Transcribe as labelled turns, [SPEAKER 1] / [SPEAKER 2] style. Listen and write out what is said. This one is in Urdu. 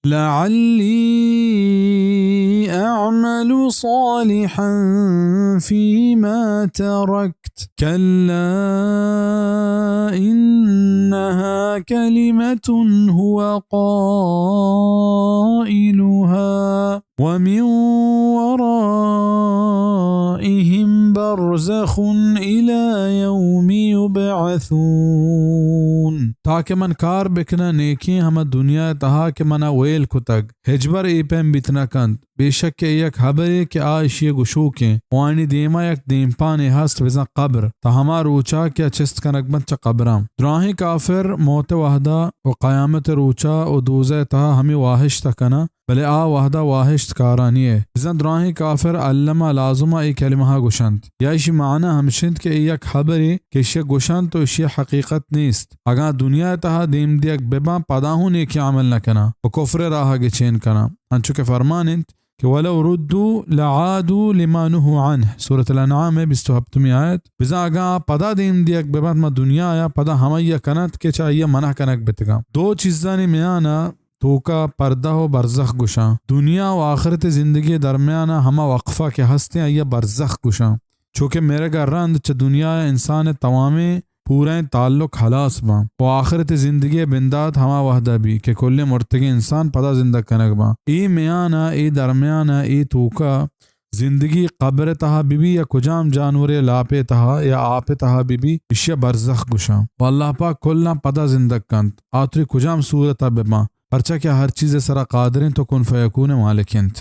[SPEAKER 1] لعلي أعمل صالحا فيما تركت كلا إنها كلمة هو قائلها ومن ورائهم برزخ إلى يوم يبعثون. تاکہ من کار بکنا نیکی ہم دنیا تہا کہ منا ویل کتگ ہجبر ای پیم بیتنا کند بے شک کہ یک خبر کہ آئشی گشوکیں وانی دیما یک دیم پانے ہست وزا قبر تا ہما روچا کیا چست کنک بند چا قبرام دراہی کافر موت وحدہ و قیامت روچا و دوزہ تہا ہمیں واحش تکنا بلے آ وحدہ واحشت کارانی ہے بزن دراہی کافر علمہ لازمہ ای کلمہ گوشند یا اسی معنی ہمشند کہ یک خبری کہ اسی گوشند تو اسی حقیقت نیست اگاں دنیا تہا دیم دیک ببا پداہوں نیکی عمل نہ کنا و کفر راہ گے چین کنا انچو کہ فرمانند کہ وَلَوْ رُدُّوا لَعَادُوا لِمَا نُهُوا عَنْهُ سورة الانعام 27 آیت بزا اگاں پدا دیم دیک ببا ما دنیا آیا پدا ہمیا کنت کہ چاہیے منع کنک بتگا دو چیزانی میانا توکا پردہ و برزخ گشاں دنیا و آخرت زندگی درمیان ہما وقفہ کے ہستے ہیں یہ برزخ گشاں چونکہ میرے گا رند چا دنیا انسان توامی پورے تعلق خلاص با و آخرت زندگی بندات ہما وحدہ بھی کہ کل مرتگی انسان پدا زندہ کنک با ای میانا ای درمیانا ای توکا زندگی قبر تہا بی بی یا کجام جانور لاپے تہا یا آپے تہا بی بی اشیا برزخ گشاں و اللہ پاک کلنا پدا زندہ کنت آتری کجام صورتا بما پرچہ کیا ہر چیز سرا قادرین تو کن فیکون مالکینت